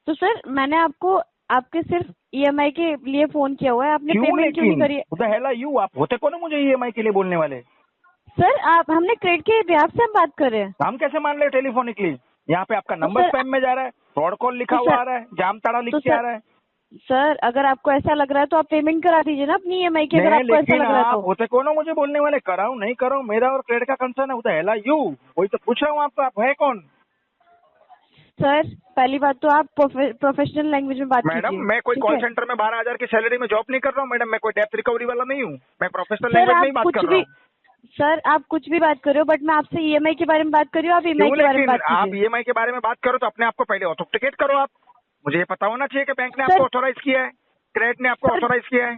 तो सर मैंने आपको आपके सिर्फ ईएमआई के लिए फोन किया हुआ है, आपने क्यों पेमेंट क्यों नहीं करी? लेकिन हेला यू आप होते कौन हो मुझे ईएमआई के लिए बोलने वाले? सर आप हमने क्रेडिट के बिहाफ से हम बात कर रहे हैं। हम कैसे मान रहे टेलीफोनिकली? यहाँ पे आपका नंबर सर स्पैम में जा रहा है, फ्रॉड कॉल लिखा तो हुआ सर आ रहा है, जामताड़ा लिख तो के आ सर रहा है। सर अगर आपको ऐसा लग रहा है तो आप पेमेंट करा दीजिए ना अपनी ईएमआई की, अगर नहीं आपको ऐसा लेकिन लग रहा है आप तो। होते कौन हो मुझे बोलने वाले? कराऊं नहीं कराऊं, मेरा और क्रेडिट का कंसर्न है, हेला यू वही तो पूछ रहा हूँ आपको, आप है कौन? सर पहली बात तो आप प्रोफेशनल लैंग्वेज में बात मैडम कीजिए, मैं कोई ठीक कॉल है? सेंटर में 12,000 की सैलरी में जॉब नहीं कर रहा हूँ मैडम, मैं कोई डेप्थ रिकवरी वाला नहीं हूँ, मैं प्रोफेशनल सर लैंग्वेज में आप ही बात कुछ कर रहा भी हूँ। सर आप कुछ भी बात कर रहे हो, बट मैं आपसे ईएमआई के बारे में बात कर रही हूँ, आप ईएमआई क्यों के बारे में लेकिन बात आप कीजिए। ईएमआई के बारे में बात करो तो अपने आप को पहले ऑथेंटिकेट करो आप। मुझे ये पता होना चाहिए कि बैंक ने आपको सर ऑथोराइज किया है, क्रेडिट ने आपको सर ऑथोराइज किया है।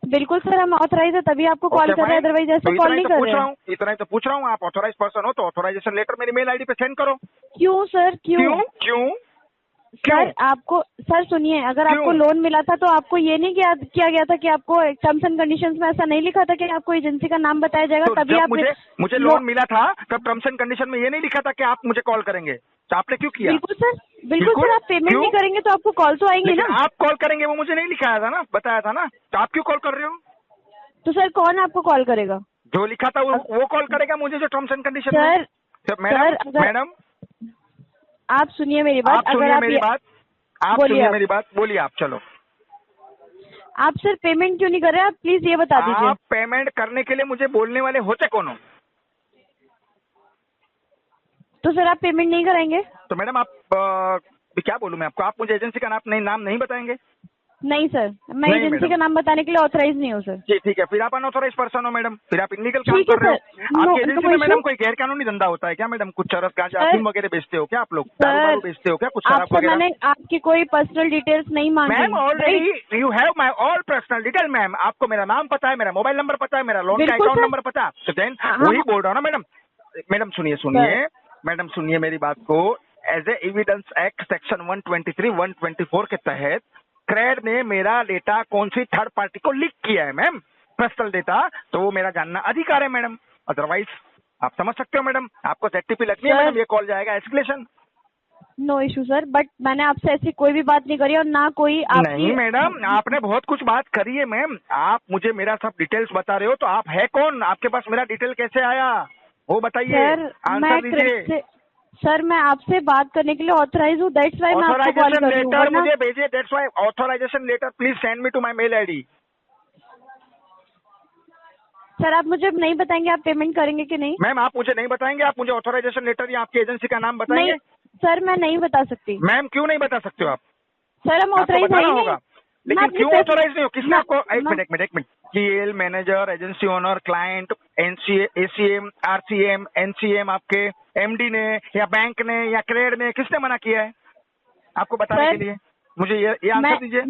बिल्कुल सर, हम ऑथराइज है तभी आपको कॉल ओके कर रहे हैं, फाइन, अदरवाइज ऐसे तो कॉल इतना ही नहीं तो कर पूछ रहे रहा हैं। हूँ, इतना ही तो पूछ रहा हूँ। आप ऑथोराइज पर्सन हो तो ऑथोराइजेशन लेटर मेरी मेल आईडी पे सेंड करो। क्यों सर, क्यों? क्यों क्यों क्यों सर आपको सर सुनिए, अगर क्यों? आपको लोन मिला था तो आपको ये नहीं किया गया था कि आपको टर्म्स एंड कंडीशंस में ऐसा नहीं लिखा था कि आपको एजेंसी का नाम बताया जाएगा तो तभी जब आप मुझे मुझे लो। लोन मिला था तब टर्म्स एंड कंडीशन में ये नहीं लिखा था कि आप मुझे कॉल करेंगे, तो आपने क्यों किया? बिल्कुल सर, बिल्कुल बिल्कुल। सर, आप पेमेंट क्यों? नहीं करेंगे तो आपको कॉल तो आएंगे लेकिन ना। आप कॉल करेंगे वो मुझे नहीं लिखाया था ना, बताया था ना, तो आप क्यों कॉल कर रहे हो? तो सर कौन आपको कॉल करेगा? जो लिखा था वो कॉल करेगा मुझे, जो टर्म्स एंड कंडीशन में। सर तो मैडम सर अगर मैडम आप सुनिए मेरी बात, आप अगर सुनिए आप मेरी बात, आप बोलिए, सुनिए मेरी बात, बोलिए आप। चलो आप सर पेमेंट क्यों नहीं कर रहे हैं, आप प्लीज ये बता दीजिए। आप पेमेंट करने के लिए मुझे बोलने वाले होते कौन हो? तो सर आप पेमेंट नहीं कराएंगे? तो मैडम आप क्या बोलूं मैं आपको? आप मुझे एजेंसी का नाम नहीं बताएंगे? नहीं सर, मैं नहीं एजेंसी मैडम। का नाम बताने के लिए ऑथराइज नहीं हूँ सर। जी ठीक है, फिर आप अनऑथोराइज पर्सन हो मैडम, फिर आप इलीगल काम ठीक है कर रहे हो। सर, नो आपकी एजेंसी नो में इशू। मैडम कोई गैर कानूनी धंधा होता है क्या मैडम? कुछ चरस गांजा सर अफीम वगैरह बेचते हो क्या आप लोग? दारू सर बारू बेचते हो क्या? कुछ शराब आपसे वगैरह? मैंने आपकी कोई पर्सनल डिटेल्स नहीं मांगी, ma'am right? Already you have my all personal detail ma'am, आपको मेरा नाम पता है, मेरा मोबाइल नंबर पता है, मेरा लोन का बिल्कुल अकाउंट सर। नंबर पता है, तो देन हम वही बोल रहा हूँ ना मैडम। मैडम सुनिए सर सुनिए, मैडम सुनिए मेरी बात को। As a evidence act section 123 124 के तहत क्रेड ने मेरा डेटा कौन सी थर्ड पार्टी को लीक किया है मैम, पर्सनल डेटा, तो वो मेरा जानना अधिकार है मैडम। अदरवाइज आप समझ सकते हो मैडम, आपको ZTP लगनी है सर मैडम, ये कॉल जाएगा escalation. No issue sir, but मैंने आपसे ऐसी कोई भी बात नहीं करी और ना कोई आपकी। नहीं मैडम, आपने बहुत कुछ बात करी है मैम, आप मुझे मेरा सब डिटेल्स बता रहे हो, तो आप है कौन? आपके पास मेरा डिटेल कैसे आया वो बताइए, सर आंसर दीजिए। सर मैं आपसे बात करने के लिए ऑथराइज हूँ, दैट्स वाई मैं आपको कॉल ऑथोराइजेशन कर रही हूँ, लेटर वरना मुझे भेजिए, that's why authorisation letter please send me to my mail ID. Sir आप मुझे नहीं बताएंगे आप पेमेंट करेंगे कि नहीं? मैम आप मुझे नहीं बताएंगे, आप मुझे ऑथोराइजेशन लेटर या आपकी एजेंसी का नाम नहीं बताएंगे? सर, मैं नहीं बता सकती। मैम क्यों नहीं बता सकते हो आप? सर हम आपको ऑथराइज है बताना ही नहीं। होगा, मैं लेकिन अपनी क्यों ऑथोराइज नहीं हो? किसने आपको? एक मैं- मिनट एक minute, GL manager, agency owner, client, ACM, RCM, NCM, आपके MD ने या बैंक ने या क्रेड ने किसने मना किया है आपको बताने सर, के लिए? मुझे ये आंसर दीजिए।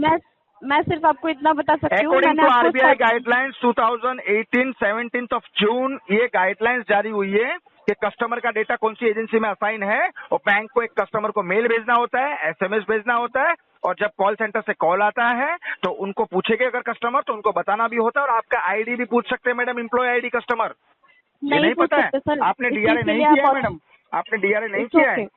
मैं सिर्फ आपको इतना बता सकती हूँ, अकॉर्डिंग मैंने टू आपको RBI guidelines 2018 17th of June ये गाइडलाइंस जारी हुई है कि कस्टमर का डेटा कौन सी एजेंसी में असाइन है, और बैंक को एक कस्टमर को मेल भेजना होता है, SMS भेजना होता है, और जब कॉल सेंटर से कॉल आता है तो उनको पूछेगा अगर कस्टमर, तो उनको बताना भी होता है, और आपका ID भी पूछ सकते हैं मैडम, एम्प्लॉय ID कस्टमर। ये नहीं पूछ पता सकते है? सर, आपने इस DRA चीज के नहीं लिए किया है आप मैडम, आपने DRA नहीं इट्स किया ओके। है।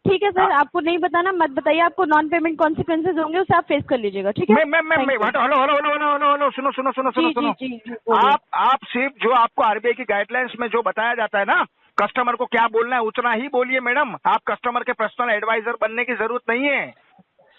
ठीक है सर, आपको नहीं बताना मत बताइए, आपको नॉन पेमेंट कॉन्सिक्वेंसेज होंगे उसे आप फेस कर लीजिएगा, ठीक है? मैं Thank you। Hello hello hello hello hello hello, सुनो सुनो सुनो सुनो जी सुनो। जी जी जी बोलिए। आप सिर्फ जो आपको RBI की गाइडलाइंस में जो बताया जाता है ना, कस्टमर को क्या बोलना है उतना ही बोलिए मैडम, आप कस्टमर के पर्सनल एडवाइजर बनने की जरूरत नहीं है।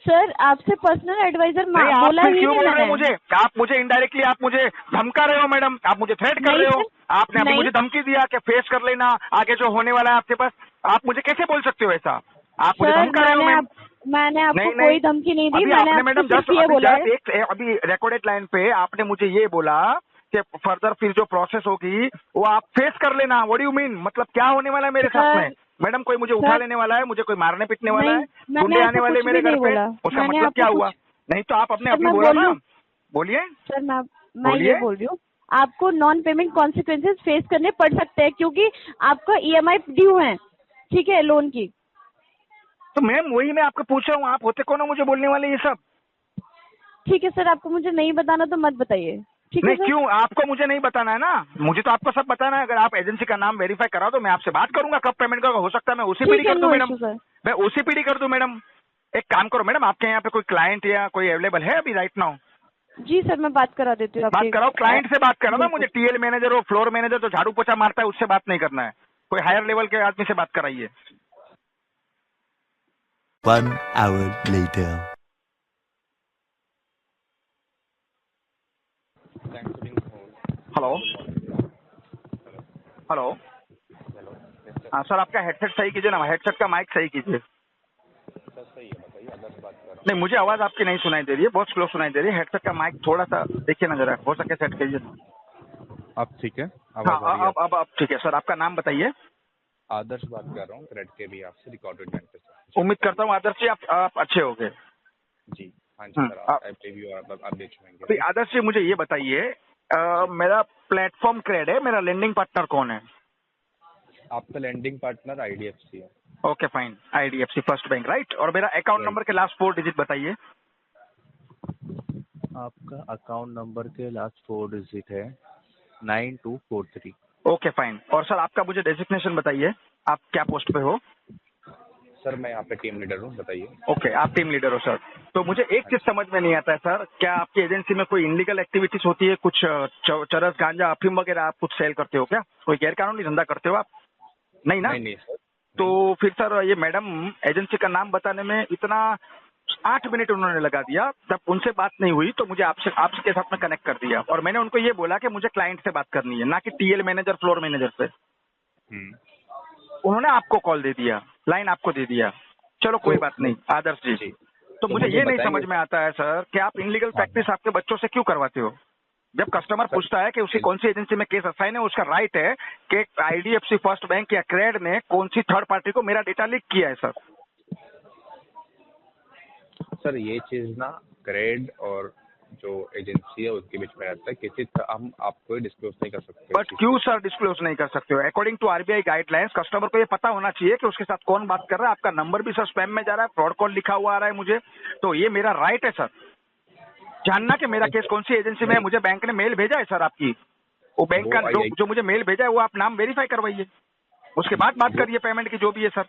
सर आपसे पर्सनल एडवाइजर नहीं, आप बोला फिर ही क्यों नहीं बोल रहे हो मैंने। मुझे? आप मुझे इनडायरेक्टली आप मुझे धमका रहे हो मैडम, आप मुझे थ्रेट कर नहीं रहे हो। सर, आपने अभी नहीं मुझे धमकी दिया कि फेस कर लेना आगे जो होने वाला है आपके पास। आप मुझे कैसे बोल सकते हो ऐसा? आप मुझे सर धमका रहे हो मैम। मैंने आपको नहीं कोई धमकी नहीं दी, अभी मैंने आपने आपसे मैडम सिर्फ ये बोला है। अभी रिकॉर्डेड लाइन पे आपने मुझे ये बोला कि फर्दर फिर जो प्रोसेस होगी वो आप फेस कर लेना। What do you mean? मतलब क्या होने वाला है मेरे साथ में? मैडम कोई मुझे उठा सर लेने वाला है, मुझे कोई मारने पीटने वाला है, मैंने गुंडे आने आपको वाले कुछ मेरे भी घर नहीं पे, बोला। उसका मैंने मतलब क्या आपको हुआ? नहीं तो आप अपने सर अभी मैं बोला बोल ना, लूं बोलिए सर, मैं बोलिए। ये बोल रही हूँ, आपको नॉन पेमेंट कॉन्सिक्वेंसेज फेस करने पड़ सकते हैं क्योंकि आपका EMI ड्यू है, ठीक है, लोन की। तो मैम वही मैं आपको पूछ रहा हूँ, आप होते कौन हो मुझे बोलने वाले ये सब? ठीक है सर, आपको मुझे नहीं बताना तो मत बताइए, ठीक है नहीं सर? क्यों? आपको मुझे नहीं बताना है ना, मुझे तो आपको सब बताना है। अगर आप एजेंसी का नाम वेरीफाई करा दो, मैं आपसे बात करूंगा कब पेमेंट का, हो सकता है मैं OCPD ठीक है, कर दूं नो मैडम, इशू सर। मैं OCPD कर दूं मैडम। एक काम करो मैडम, आपके यहाँ पे कोई क्लाइंट या कोई अवेलेबल है अभी राइट नाउ? जी सर, मैं बात करा देती हूँ बात आपके। कराओ, क्लाइंट से बात करो ना, मुझे टीएल मैनेजर और फ्लोर मैनेजर जो झाड़ू पोछा मारता है उससे बात नहीं करना है, कोई हायर लेवल के आदमी से बात कराइए। 1 hour later. हेलो हेलो, हाँ सर, आपका हेडसेट सही कीजिए ना, हेडसेट का माइक सही कीजिए। नहीं, मुझे आवाज आपकी नहीं सुनाई दे रही है, बहुत स्लो सुनाई दे रही है। हेडसेट का माइक थोड़ा सा देखिए ना जरा, हो सके सेट कीजिए। अब ठीक है? हाँ, अब ठीक है सर। आपका नाम बताइए। आदर्श बात कर रहा हूँ, क्रेड के भी आपसे रिकॉर्डेड बैंक पे। उम्मीद करता हूँ आदर्श जी आप अच्छे हो गए। जी हाँ जी सर, आप देख लेंगे। अभी आदर्श जी मुझे ये बताइए, मेरा प्लेटफॉर्म क्रेड है, मेरा लेंडिंग पार्टनर कौन है? आपका लैंडिंग पार्टनर आईडीएफसी है। Okay fine, IDFC first bank right. और मेरा अकाउंट नंबर के लास्ट 4 डिजिट बताइए। आपका अकाउंट नंबर के लास्ट 4 डिजिट है 9243। Okay fine. और सर आपका मुझे डेजिग्नेशन बताइए, आप क्या पोस्ट पे हो? सर मैं यहाँ पे टीम लीडर हूँ, बताइए। ओके, आप टीम लीडर हो सर। तो मुझे एक चीज समझ में नहीं आता है सर, क्या आपकी एजेंसी में कोई इनलीगल एक्टिविटीज होती है? कुछ चरस, गांजा, अफीम वगैरह आप कुछ सेल करते हो क्या? कोई गैरकानूनी धंधा करते हो आप? नहीं ना? नहीं सर। तो फिर सर ये मैडम एजेंसी का नाम बताने में इतना 8 मिनट उन्होंने लगा दिया, जब उनसे बात नहीं हुई तो मुझे आपके साथ में कनेक्ट कर दिया, और मैंने उनको ये बोला कि मुझे क्लाइंट से बात करनी है, ना कि टीएल मैनेजर फ्लोर मैनेजर से। उन्होंने आपको कॉल दे दिया, लाइन आपको दे दिया। चलो कोई बात नहीं आदर्श जी। तो मुझे ये नहीं समझ में आता है सर कि आप इनलीगल प्रैक्टिस आपके बच्चों से क्यों करवाते हो? जब कस्टमर पूछता है कि उसे कौन सी एजेंसी में केस असाइन है, उसका राइट है कि आईडीएफसी फर्स्ट बैंक या क्रेड ने कौन सी थर्ड पार्टी को मेरा डेटा लीक किया है सर। सर ये चीज ना क्रेड और जो एजेंसी है उसके बीच में रहता है, किसी हम आपको डिस्क्लोज नहीं कर सकते। बट क्यों सर डिस्क्लोज नहीं कर सकते हो? According to RBI guidelines customer को ये पता होना चाहिए कि उसके साथ कौन बात कर रहा है। आपका नंबर भी सर स्पैम में जा रहा है, फ्रॉड कॉल लिखा हुआ आ रहा है मुझे, तो ये मेरा राइट है सर जानना कि मेरा केस कौन सी एजेंसी में है। मुझे बैंक ने मेल भेजा है सर आपकी, वो बैंक का जो मुझे मेल भेजा है वो आप नाम वेरीफाई करवाइए, उसके बाद बात करिए पेमेंट की जो भी है सर।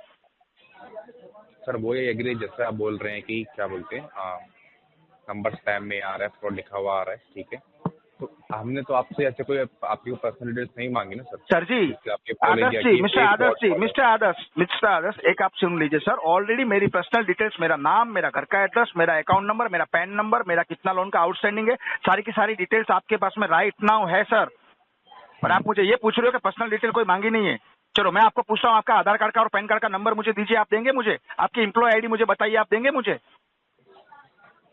सर वो ये एग्री, जैसे आप बोल रहे हैं कि क्या बोलते हैं नंबर स्पैम में आ रहा है, फ्रॉड लिखा हुआ आ रहा है, ठीक है। तो हमने तो आपसे ऐसे कोई आपकी पर्सनल डिटेल्स नहीं मांगी ना सर। सर जी, आदर्श जी, मिस्टर आदर्श एक आप सुन लीजिए सर। ऑलरेडी मेरी पर्सनल डिटेल्स, मेरा नाम, मेरा घर का एड्रेस, मेरा अकाउंट नंबर, मेरा पैन नंबर, मेरा कितना लोन का आउटस्टैंडिंग है, सारी की सारी डिटेल्स आपके पास में राइट नाउ है सर। और आप मुझे ये पूछ रहे हो कि पर्सनल डिटेल कोई मांगी नहीं है। चलो मैं आपको पूछ रहा हूँ, आपका आधार कार्ड का और पैन कार्ड का नंबर मुझे दीजिए, आप देंगे मुझे? आपकी एम्प्लॉय आईडी मुझे बताइए, आप देंगे मुझे?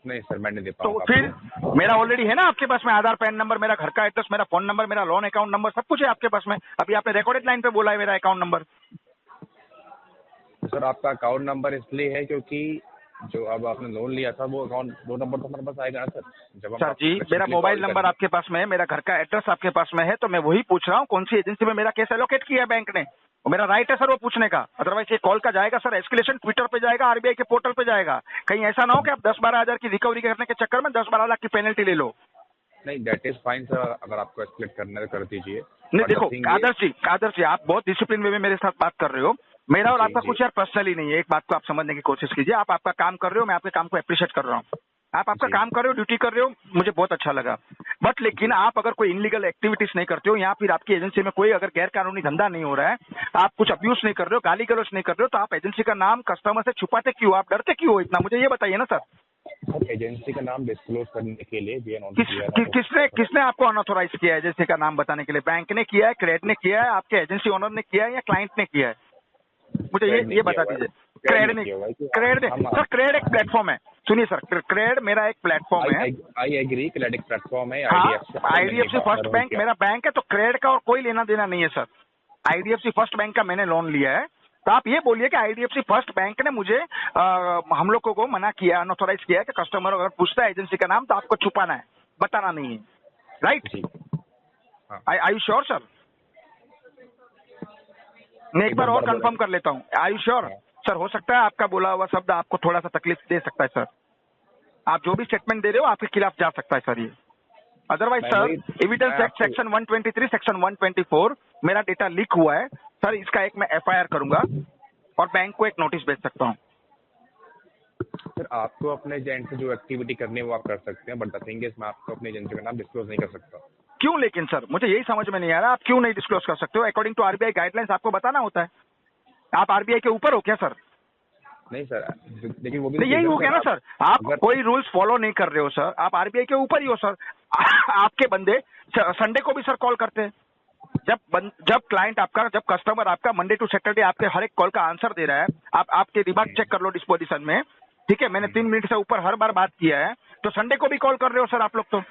नहीं सर, मैं नहीं दे तो पाऊंगा। फिर मेरा ऑलरेडी है ना आपके पास में आधार, पैन नंबर, मेरा घर का एड्रेस, मेरा फोन नंबर, मेरा लोन अकाउंट नंबर, सब कुछ है आपके पास में। अभी आपने रिकॉर्डेड लाइन पे बोला है मेरा अकाउंट नंबर। सर आपका अकाउंट नंबर इसलिए है क्योंकि जो अब आपने लोन लिया था वो अकाउंट, वो नंबर तो हमारे पास आएगा ना सर। जब सर जी, मेरा मोबाइल नंबर आपके पास में है, मेरा घर का एड्रेस आपके पास में है, तो मैं वही पूछ रहा हूँ कौन सी एजेंसी में मेरा केस एलोकेट किया है बैंक ने। और मेरा राइट है सर वो पूछने का, अदरवाइज ये कॉल का जाएगा सर एस्केलेशन ट्विटर पे जाएगा, आरबीआई के पोर्टल पे जाएगा। कहीं ऐसा ना हो कि आप 10-12 हजार की रिकवरी करने के चक्कर में 10-12 लाख की पेनल्टी ले लो। नहीं, दैट इज फाइन सर, अगर आपको एस्केलेट करना है कर दीजिए। नहीं देखो आदर्श जी, आप बहुत डिसिप्लिन वे में मेरे साथ बात कर रहे हो। मेरा और आपका कुछ यार पर्सनली नहीं है, एक बात को आप समझने की कोशिश कीजिए। आप आपका काम कर रहे हो, मैं आपके काम को अप्रिशिएट कर रहा हूँ। आप आपका काम कर रहे हो, ड्यूटी कर रहे हो, मुझे बहुत अच्छा लगा। बट लेकिन आप अगर कोई इनलीगल एक्टिविटीज नहीं करते हो, या फिर आपकी एजेंसी में कोई अगर गैर कानूनी धंधा नहीं हो रहा है, आप कुछ अब्यूज नहीं कर रहे हो, गाली गलौज नहीं कर रहे हो, तो आप एजेंसी का नाम कस्टमर से छुपाते क्यों? आप डरते क्यों हो इतना? मुझे ये बताइए ना सर। एजेंसी का नाम डिस्क्लोज करने के लिए किसने आपको अनऑथोराइज किया है एजेंसी का नाम बताने के लिए? बैंक ने किया है, क्रेड ने किया है, आपके एजेंसी ओनर ने किया है, या क्लाइंट ने किया है? मुझे ये बता दीजिए। क्रेड सर, क्रेड एक प्लेटफॉर्म है। सुनिए सर, क्रेड मेरा एक प्लेटफॉर्म है। आई एग्री, क्रेड एक प्लेटफॉर्म है। आईडीएफसी फर्स्ट बैंक मेरा बैंक है, तो क्रेड का और कोई लेना देना नहीं है सर। आईडीएफसी फर्स्ट बैंक का मैंने लोन लिया है, तो आप ये बोलिए कि आईडीएफसी फर्स्ट बैंक ने मुझे हम लोगों को मना किया, अनऑथोराइज किया है कि कस्टमर अगर पूछता है एजेंसी का नाम तो आपको छुपाना है, बताना नहीं है, right? I you sure sir? मैं एक बार और कंफर्म कर लेता हूँ, आई यू श्योर? सर हो सकता है आपका बोला हुआ शब्द आपको थोड़ा सा तकलीफ दे सकता है सर। आप जो भी स्टेटमेंट दे रहे हो आपके खिलाफ जा सकता है सर ये। Otherwise sir, evidence act section 123, section 124 मेरा डेटा लीक हुआ है सर, इसका एक मैं एफआईआर करूंगा और बैंक को एक नोटिस भेज सकता हूँ। सर आपको अपने एजेंट से जो एक्टिविटी करनी है वो आप कर सकते हैं, बट द थिंग इज मैं आपको अपने एजेंसी का नाम डिस्क्लोज नहीं कर सकता। क्यों लेकिन सर, मुझे यही समझ में नहीं आ रहा, आप क्यों नहीं डिस्क्लोज कर सकते हो? अकॉर्डिंग टू आरबीआई गाइडलाइंस आपको बताना होता है। आप आरबीआई के ऊपर हो क्या सर? नहीं सर, लेकिन वो भी नहीं, यही हो गया ना सर, आप कोई रूल्स फॉलो नहीं कर रहे हो सर, आप आरबीआई के ऊपर ही हो सर। आपके बंदे संडे को भी सर कॉल करते हैं, जब क्लाइंट आपका, जब कस्टमर आपका मंडे टू सैटरडे आपके हर एक कॉल का आंसर दे रहा है, आपके रिमार्क चेक कर लो डिस्पोजिशन में, ठीक है, मैंने 3 मिनट से ऊपर हर बार बात किया है, तो संडे को भी कॉल कर रहे हो सर आप लोग। तो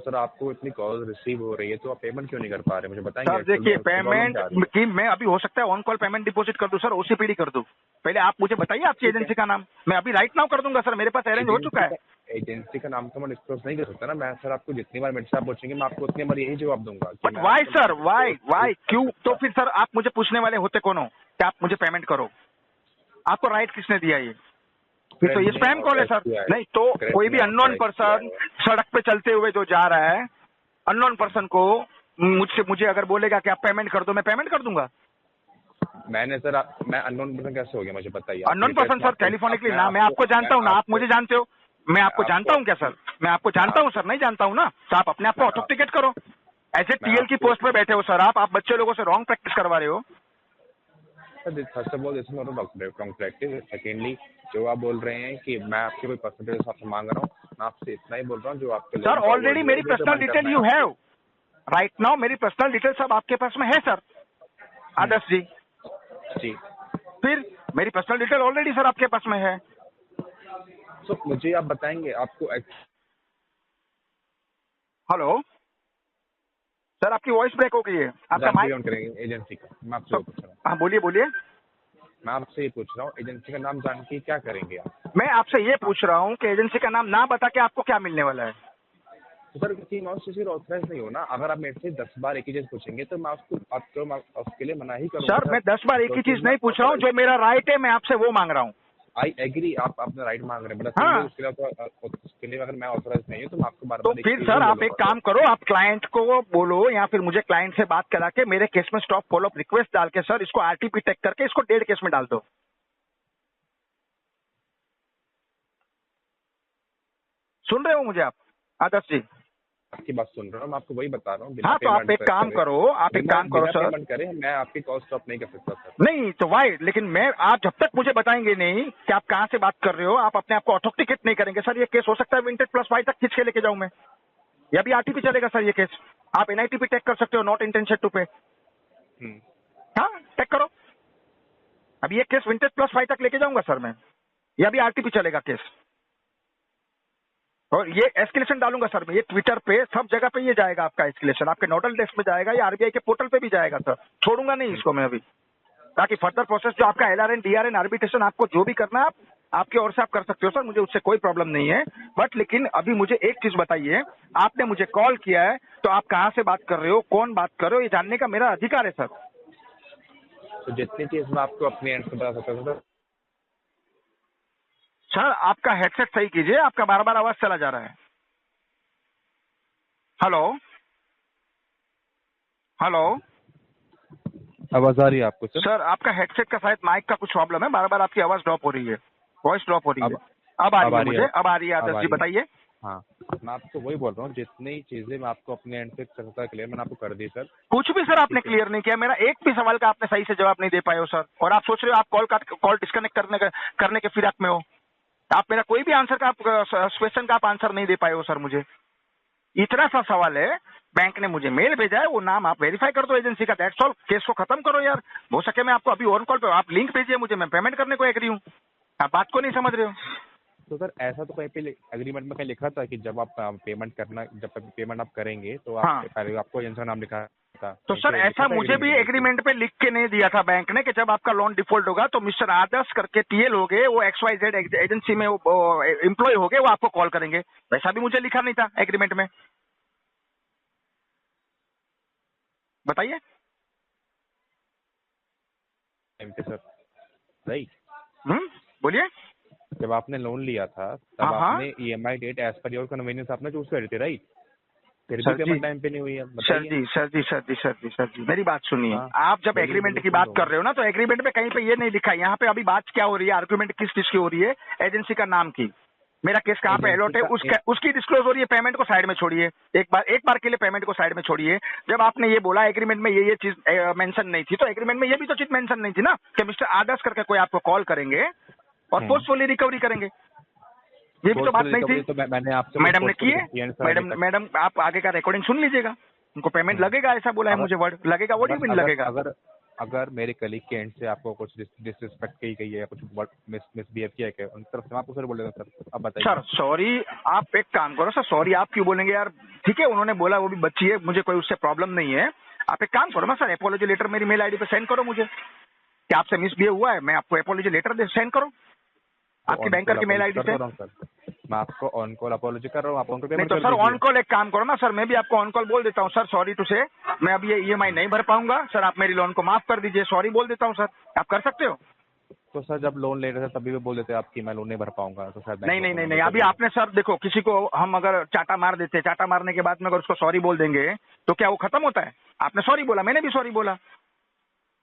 सर आपको इतनी कॉल रिसीव हो रही है तो आप पेमेंट क्यों नहीं कर पा रहे, मुझे बताएंगे? सर देखिए, पेमेंट की मैं अभी हो सकता है ऑन कॉल पेमेंट डिपॉजिट कर दूं सर, ओसीपीडी कर दूं। पहले आप मुझे बताइए आपकी एजेंसी का नाम, मैं अभी राइट नाउ कर दूंगा सर, मेरे पास अरेंज हो चुका है। एजेंसी का नाम तो मैं डिस्क्लोज नहीं कर सकता ना, मैं सर आपको जितनी बार मेरे से आप पूछेंगे मैं आपको उतनी बार यही जवाब दूंगा। बट वाई सर, वाई क्यों? तो फिर सर आप मुझे पूछने वाले होते कौन हो कि आप मुझे पेमेंट करो? आपको राइट किसने दिया ये? फिर तो ये स्पैम कॉल है सर। नहीं तो कोई भी अननोन पर्सन सड़क पे चलते हुए जो जा रहा है, अननोन पर्सन को मुझे अगर बोलेगा कि आप पेमेंट कर दो, मैं पेमेंट कर दूंगा। मैंने सर मैं अननोन पर्सन कैसे हो गया मुझे बताइए? अननोन पर्सन सर टेलीफोनिकली ना, मैं आपको जानता हूँ ना, आप मुझे जानते हो, मैं आपको जानता हूँ क्या सर? मैं आपको जानता हूँ सर, नहीं जानता हूँ ना, तो आप अपने आप को ऑथेंटिकेट करो। ऐसे टीएल की पोस्ट पे बैठे हो सर आप बच्चे लोगों से रॉन्ग प्रैक्टिस करवा रहे हो। First of all this is not wrong practice. Secondly जो आप बोल रहे हैं कि मैं आपके कोई पर्सनल डिटेल्स आपसे मांग रहा हूँ, मैं आपसे इतना ही बोल रहा हूँ जो आपके सर ऑलरेडी मेरी personal detail you have right now, मेरी पर्सनल डिटेल सब आपके पास में है सर आदर्श जी। जी फिर मेरी पर्सनल डिटेल ऑलरेडी सर आपके पास में है। तो मुझे आप बताएंगे आपको हेलो सर, आपकी वॉइस ब्रेक हो गई है, आपका माइक ऑन करेंगे एजेंसी का, मैं आपसे पूछ रहा हूँ। हाँ बोलिए बोलिए। मैं आपसे ये पूछ रहा हूँ एजेंसी का नाम जान के क्या करेंगे आप? मैं आपसे ये पूछ रहा हूँ कि एजेंसी का नाम ना बता के आपको क्या मिलने वाला है? तो सर किसी नॉन स्टेशन ऑथराइज नहीं हो ना, अगर आप मेरे से 10 बार एक ही चीज पूछेंगे तो मैं आपको उसके लिए मना ही करूँगा। सर मैं 10 बार एक ही चीज नहीं पूछ रहा हूँ, जो मेरा राइट है मैं आपसे वो मांग रहा हूँ। आई एग्री, आप अपना राइट मांग रहे हैं, बट हाँ। उसके लिए अगर मैं ऑथराइज नहीं हूँ तो मैं आपको बार तो बार फिर सर आप एक काम करो, आप क्लाइंट को बोलो या फिर मुझे क्लाइंट से बात करा के मेरे केस में स्टॉप फॉलोअप रिक्वेस्ट डाल के सर इसको आरटीपी टैग करके इसको डेड केस में डाल दो। सुन रहे हो मुझे आप आदर्श जी? आपकी बात सुन रहा हूँ, मैं आपको वही बता रहा हूँ। हाँ तो आप एक काम करो, सर, पेमेंट करें, मैं आपकी कॉल स्टॉप नहीं कर सकता सर। नहीं तो वाई, लेकिन मैं आप जब तक मुझे बताएंगे नहीं कि आप कहाँ से बात कर रहे हो, आप अपने आप को ऑथेंटिकेट नहीं करेंगे सर, ये केस हो सकता है विंटेज प्लस वाई तक खींच के लेके जाऊं मैं, या भी आरटीपी चलेगा सर ये केस। आप एनआईटीपी टैग कर सकते हो, नॉट इंटेंशन टू पे। हाँ टैग करो, अब ये केस विंटेज प्लस वाई तक लेके जाऊंगा सर मैं, या भी आरटीपी चलेगा केस, और ये एस्केलेशन डालूंगा सर मैं, ये ट्विटर पे सब जगह पे ये जाएगा आपका एस्केलेशन, आपके नोडल डेस्क में जाएगा या आरबीआई के पोर्टल पे भी जाएगा सर, छोड़ूंगा नहीं इसको मैं अभी, ताकि फर्दर प्रोसेस जो आपका एलआरएन डीआरएन आर्बिट्रेशन आपको जो भी करना है आपकी ओर से आप कर सकते हो सर, मुझे उससे कोई प्रॉब्लम नहीं है। बट लेकिन अभी मुझे एक चीज बताइए, आपने मुझे कॉल किया है तो आप कहाँ से बात कर रहे हो, कौन बात कर रहे हो, ये जानने का मेरा अधिकार है सर। तो जितनी चीज मैं आपको अपने एंड से बता सकता हूँ सर, आपका हेडसेट सही कीजिए, आपका बार बार आवाज चला जा रहा है। हेलो हेलो, आवाज आ रही है आपको सर? सर आपका हेडसेट का शायद माइक का कुछ प्रॉब्लम है, बार बार आपकी आवाज ड्रॉप हो रही है, वॉइस ड्रॉप हो रही है। अब आ रही है मुझे, अब आ रही है आदर्श जी, बताइए। हाँ, मैं आपको वही बोल रहा हूँ, जितनी चीजें मैं आपको अपने एंड से करता क्लियर मैंने आपको कर दी सर। कुछ भी सर आपने क्लियर नहीं किया, मेरा एक भी सवाल का आपने सही से जवाब नहीं दे पाए हो सर, और आप सोच रहे हो आप कॉल डिस्कनेक्ट करने के फिराक में हो, आप मेरा कोई भी आंसर का क्वेश्चन का आप आंसर नहीं दे पाए हो सर। मुझे इतना सा सवाल है, बैंक ने मुझे मेल भेजा है, वो नाम आप वेरीफाई कर दो एजेंसी का, दैट्स ऑल, केस को खत्म करो यार। हो सके मैं आपको अभी ऑन कॉल पे आप लिंक भेजिए मुझे, मैं पेमेंट करने को एग्री हूँ, आप बात को नहीं समझ रहे हो। तो सर ऐसा तो कहीं पे एग्रीमेंट में कहीं लिखा था कि जब आप पेमेंट आप करेंगे तो आपको एजेंसी का नाम लिखा था। तो सर ऐसा मुझे भी एग्रीमेंट पे लिख के नहीं दिया था बैंक ने कि जब आपका लोन डिफॉल्ट होगा तो मिस्टर आदर्श करके टीएल हो गए, वो XYZ एजेंसी में वो एम्प्लॉय हो गए, वो आपको कॉल करेंगे, वैसा भी मुझे लिखा नहीं था एग्रीमेंट में। बताइए सर। राइट, बोलिए। जब आपने लोन लिया था तब हाँ, आपने EMI date as per your convenience आपने चूज करी थी, राइट? फिर सर भी जी, पेमेंट टाइम पे नहीं हुई है, सर बताइए। जी, सर जी, सर जी, सर जी, सर जी, मेरी बात सुनिए। हाँ आप जब बोलिए एग्रीमेंट बोलिए, की सुन बात रहा हूँ कर मैं। रहे हो ना, तो एग्रीमेंट में कहीं पे ये नहीं लिखा है। यहाँ पे अभी बात क्या हो रही है, आर्गुमेंट किस चीज की हो रही है, एजेंसी का नाम की। मेरा केस कहाँ पे एजेंसी अलॉट है, का उसकी डिस्क्लोज हो रही है। पेमेंट को साइड में छोड़िए, एक बार के लिए पेमेंट को साइड में छोड़िए। जब आपने ये बोला एग्रीमेंट में ये चीज मेंशन नहीं थी, तो एग्रीमेंट में ये भी तो चीज मेंशन नहीं थी ना कि मिस्टर आदर्श करके कोई आपको कॉल करेंगे और फोर्सफुली रिकवरी करेंगे। ये भी तो बात फोर्सफुल नहीं थी। रिकवरी तो मैंने आपसे कुछ मैडम ने फोर्सफुली की है। किया नहीं सर अभी तक। मैडम आप आगे का रिकॉर्डिंग सुन लीजिएगा। उनको पेमेंट हम्म। लगेगा, ऐसा बोला है अगर मुझे, वर्ड लगेगा, व्हाट अगर डू मीन अगर लगेगा। अगर अगर मेरे कलीग के एंड से आपको कुछ डिसरिस्पेक्ट की गई है या कुछ मिसबिहेव किया है उनकी तरफ से मैं आपको सर बोल देता सर, अब सर बताइए। सॉरी, आप एक काम करो सर, सॉरी आप क्यों बोलेंगे यार। ठीक है, उन्होंने बोला, वो भी बच्ची है, मुझे कोई उससे प्रॉब्लम नहीं है। आप एक काम करो ना सर, एपोलॉजी लेटर मेरी मेल आईडी पे सेंड करो मुझे कि आपसे मिसबिहेव हुआ है। मैं आपको एपोलॉजी लेटर दे सेंड करो तो आपकी ऑन बैंकर कॉल की मेल अपॉलॉजी आईडी कर से। दे रहा हूँ सर, मैं आपको ऑन कॉल अपॉलॉजी कर रहा हूँ, आप उनको नहीं पेमेंट तो कर सर ऑन दीजिए। कॉल एक काम करो ना सर, मैं भी आपको ऑन कॉल बोल देता हूँ सर, सॉरी टू से मैं अब ये ईएमआई नहीं भर पाऊंगा सर, आप मेरी लोन को माफ कर दीजिए, सॉरी बोल देता हूँ सर। आप कर सकते हो? तो सर जब लोन ले रहे थे तभी भी बोल देते आपकी मैं लोन नहीं भर पाऊंगा, तो शायद बैंक नहीं नहीं लोन नहीं बंद नहीं, कर अभी दिया। आपने सर देखो, किसी को हम अगर चाटा मार देते, चाटा मारने के बाद में अगर उसको सॉरी बोल देंगे तो क्या वो खत्म होता है? आपने सॉरी बोला, मैंने भी सॉरी बोला,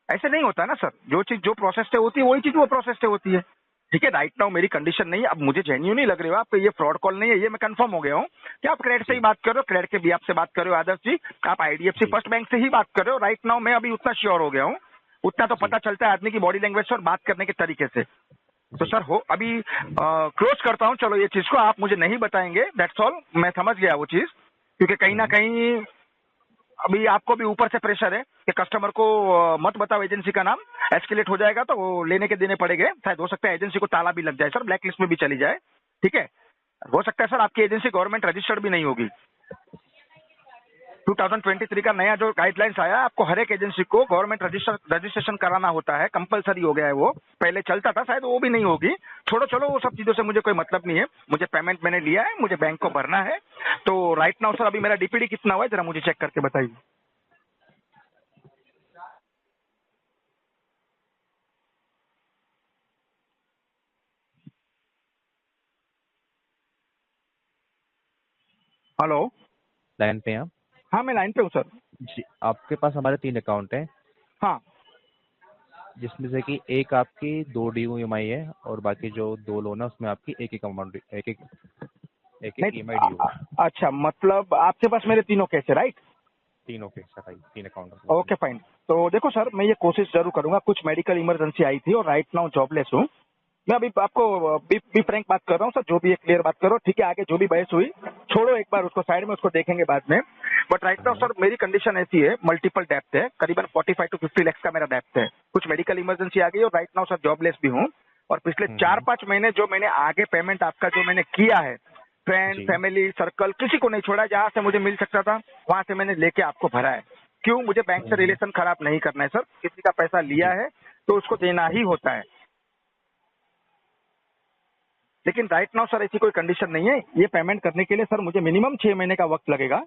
ऐसे नहीं होता ना सर। जो चीज जो प्रोसेस से होती है वही चीज वो प्रोसेस से होती है। ठीक है, राइट नाउ मेरी कंडीशन नहीं है, अब मुझे जेन्युइन नहीं लग रही हो आप, ये फ्रॉड कॉल नहीं है, ये मैं कंफर्म हो गया हूँ कि आप क्रेडिट से ही जी बात कर रहे हो, क्रेडिट के भी आपसे बात कर रहे हो आदर्श जी, आप आईडीएफसी जी फर्स्ट बैंक से ही बात कर रहे हो। राइट नाउ मैं अभी उतना श्योर हो गया हूँ, उतना तो जी पता चलता है आदमी की बॉडी लैंग्वेज से और बात करने के तरीके से। तो जी सर हो अभी क्लोज करता हूँ, चलो ये चीज को आप मुझे नहीं बताएंगे, दैट्स ऑल, मैं समझ गया वो चीज, क्योंकि कहीं ना कहीं अभी आपको भी ऊपर से प्रेशर है कि कस्टमर को मत बताओ एजेंसी का नाम, एस्केलेट हो जाएगा तो वो लेने के देने पड़ेंगे, शायद हो सकता है एजेंसी को ताला भी लग जाए सर, ब्लैक लिस्ट में भी चली जाए। ठीक है, हो सकता है सर आपकी एजेंसी गवर्नमेंट रजिस्टर्ड भी नहीं होगी। 2023 का नया जो गाइडलाइंस आया, आपको हर एक एजेंसी को गवर्नमेंट रजिस्ट्रेशन कराना होता है, कंपलसरी हो गया है वो, पहले चलता था, शायद वो भी नहीं होगी। छोड़ो चलो वो सब चीजों से मुझे कोई मतलब नहीं है, मुझे पेमेंट मैंने लिया है, मुझे बैंक को भरना है। तो राइट नाउ सर अभी मेरा डीपीडी कितना हुआ है जरा मुझे चेक करके बताइए। हेलो, लाइन पे हैं आप? हाँ मैं लाइन पे हूँ सर। जी आपके पास हमारे 3 अकाउंट हैं, हाँ जिसमें से कि एक आपकी 2 ड्यू ईएमआई है और बाकी जो 2 लोन है उसमें आपकी एक एक अमाउंट एक नहीं, ईएमआई ड्यू है। अच्छा मतलब आपके पास मेरे तीनों केस है, राइट? तीनों के साथ 3 अकाउंट है ओके उसमें। फाइन। तो देखो सर, मैं ये कोशिश जरूर करूंगा, कुछ मेडिकल इमरजेंसी आई थी और राइट नाउ जॉबलेस हूँ मैं। अभी आपको बी फ्रैंक बात कर रहा हूँ सर, जो भी एक क्लियर बात करो, ठीक है? आगे जो भी बहस हुई छोड़ो, एक बार उसको साइड में, उसको देखेंगे बाद में। बट राइट नाउ सर मेरी कंडीशन ऐसी है, मल्टीपल डेप्थ है, करीबन 45 to 50 लाख का मेरा डेप्थ है, कुछ मेडिकल इमरजेंसी आ गई और राइट नाउ सर जॉबलेस भी हूँ। और पिछले 4-5 महीने जो मैंने आगे पेमेंट आपका जो मैंने किया है, फ्रेंड जी फैमिली सर्कल किसी को नहीं छोड़ा, जहां से मुझे मिल सकता था वहां से मैंने लेके आपको भरा है। क्यों? मुझे बैंक से रिलेशन खराब नहीं करना है सर, किसी का पैसा लिया जी है तो उसको देना ही होता है। लेकिन राइट नाउ सर ऐसी कोई कंडीशन नहीं है, ये पेमेंट करने के लिए सर मुझे मिनिमम 6 महीने का वक्त लगेगा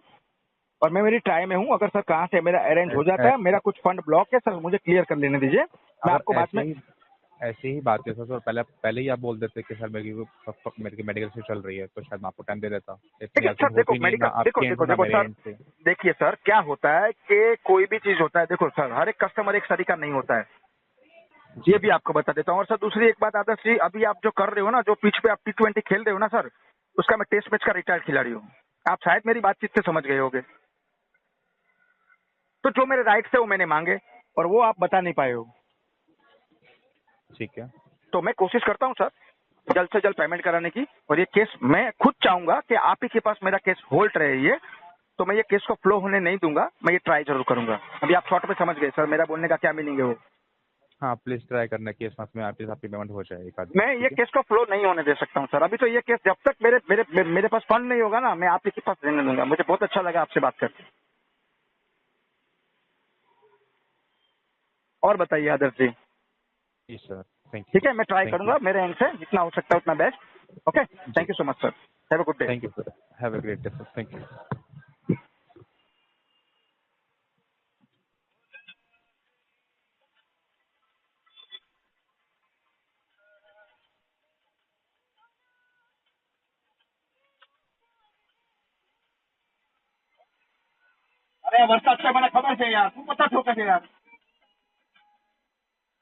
और मैं मेरी ट्राई में हूँ। अगर सर कहाँ से मेरा अरेंज हो जाता है, मेरा कुछ फंड ब्लॉक है सर, मुझे क्लियर कर लेने दीजिए, मैं आपको अगर बाद में। ऐसे ही बात है सर, पहले ही आप बोल देते कि सर मेरी मेडिकल से चल रही है तो शायद मैं आपको टाइम दे देता। इतनी देखिए सर, अर्जेंट देखो होती नहीं है ना मेडिकल, देखो आपके एंड देखो से ना देखो मेरे सर, एंड से। देखिए सर क्या होता है कि कोई भी चीज होता है, देखो सर हर एक कस्टमर एक तरीका नहीं होता है, ये भी आपको बता देता हूँ। और सर दूसरी एक बात आदर्श जी, अभी आप जो कर रहे हो ना, जो पिच पे आप T20 खेल रहे हो ना सर, उसका मैं टेस्ट मैच का रिटायर्ड खिलाड़ी हूँ, आप शायद मेरी बातचीत से समझ गए होगे। तो जो मेरे राइट्स है वो मैंने मांगे और वो आप बता नहीं पाए हो। ठीक है तो मैं कोशिश करता हूँ सर जल्द से जल्द पेमेंट कराने की, और ये केस मैं खुद चाहूंगा कि आप ही के पास मेरा केस होल्ड रहे, ये तो मैं ये केस को फ्लो होने नहीं दूंगा, मैं ये ट्राई जरूर करूंगा। अभी आप शॉर्ट में समझ गए सर मेरा बोलने का क्या मीनिंग है वो। हाँ प्लीज ट्राई करना कि इस मंथ में आपकी पेमेंट हो जाए एक आध मैं ये ठीक है। केस को फ्लो नहीं होने दे सकता हूँ सर, अभी तो ये केस जब तक मेरे मेरे मेरे पास फंड नहीं होगा ना, मैं आप ही के पास रहने दूंगा। मुझे बहुत अच्छा लगा आपसे बात करके। और बताइए आदर्श जी। जी सर थैंक यू। ठीक है, मैं ट्राई करूंगा मेरे एंड से जितना हो सकता है उतना best. Okay, thank you so much sir, have a good day. Thank you sir, have a great day sir, thank you. અરે વરસાદ છે મને ખબર છે યાર, તું પતા ઠોકે છે યાર.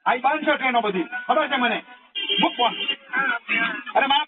આઈ બંધ છે ટ્રેનો બધી, ખબર છે મને. મૂક ફોન. અરે મારા